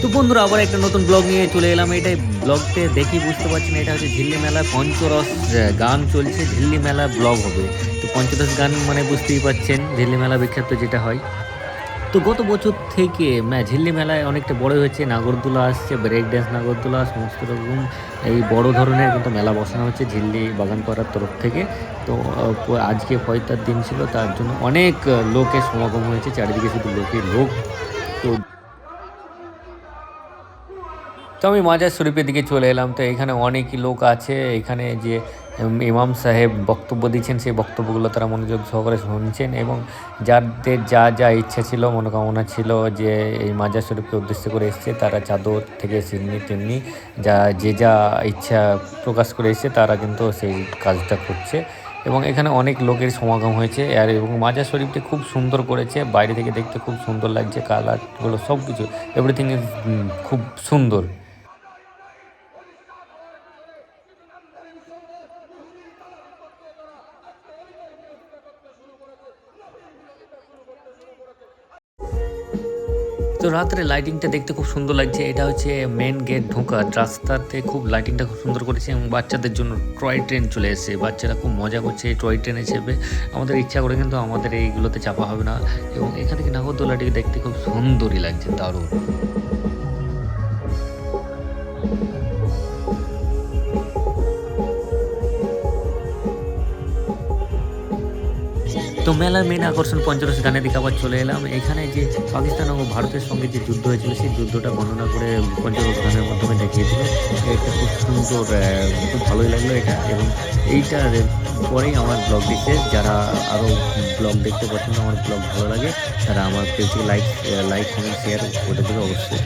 তো বন্ধুরা আবার একটা নতুন ব্লগ নিয়ে চলে এলাম। এটাই ব্লগতে দেখি বুঝতে পারছেন, এটা হচ্ছে ঝিল্লি মেলা পঞ্চরস গান চলছে। ঝিল্লি মেলা ব্লগ হবে। তো পঞ্চরস গান মানে বুঝতেই পারছেন, ঝিল্লি মেলা বিখ্যাত যেটা হয়। তো গত বছর থেকে ঝিল্লি মেলায় অনেকটা বড় হয়েছে, নাগরদোলা আসছে, ব্রেক ড্যান্স, নাগরদোলা সমস্ত রকম এই বড় ধরনের কিন্তু মেলা বসানো হচ্ছে ঝিল্লি বাগানপাড়ার তরফ থেকে। তো আজকে পয়তার দিন ছিল, তার জন্য অনেক লোকের সমাগম হয়েছে, চারিদিকে শুধু লোকই লোক। তো আমি মাজার শরীফের দিকে চলে এলাম। তো এখানে অনেকই লোক আছে। এখানে যে ইমাম সাহেব বক্তব্য দিচ্ছেন, সেই বক্তব্যগুলো তারা মনোযোগ সহকারে শুনছেন, এবং যাদের যা যা ইচ্ছা ছিল, মনোকামনা ছিল, যে এই মাজার শরীফকে উদ্দেশ্য করে এসছে, তারা চাদর থেকে সিন্নি তেমনি যা যে যা ইচ্ছা প্রকাশ করে এসছে, তারা কিন্তু সেই কাজটা করছে। এবং এখানে অনেক লোকের সমাগম হয়েছে। আর এবং মাজার শরীফটি খুব সুন্দর করেছে, বাইরে থেকে দেখতে খুব সুন্দর লাগছে, কালারগুলো সব কিছু এভরিথিং ইজ খুব সুন্দর। তো রাত্রে লাইটিংটা দেখতে খুব সুন্দর লাগছে। এটা হচ্ছে মেন গেট ঢোকার রাস্তাতে, খুব লাইটিংটা খুব সুন্দর করেছে, এবং বাচ্চাদের জন্য টয় ট্রেন চলে এসেছে। বাচ্চারা খুব মজা করছে এই টয় ট্রেনে চেপে। আমাদের ইচ্ছা করে কিন্তু আমাদের এইগুলোতে চাপা হবে না। এবং এখান থেকে নাগরদোলাটিকে দেখতে খুব সুন্দরই লাগছে, দারুণ। তো মেলার মেন আকর্ষণ পঞ্চরস গানের দিকে আবার চলে এলাম। এখানে যে পাকিস্তান ও ভারতের সঙ্গে যে যুদ্ধ হয়েছিল, সেই যুদ্ধটা বর্ণনা করে পঞ্চরস গানের মাধ্যমে দেখিয়েছিল। এটা খুব সুন্দর, খুব ভালোই লাগলো এটা। এবং এইটার পরেই আমার ব্লগটি শেষ। যারা আরও ব্লগ দেখতে পছন্দ, আমার ব্লগ ভালো লাগে, তারা আমার পেজকে লাইক কমেন্ট শেয়ার করে দেবে অবশ্যই।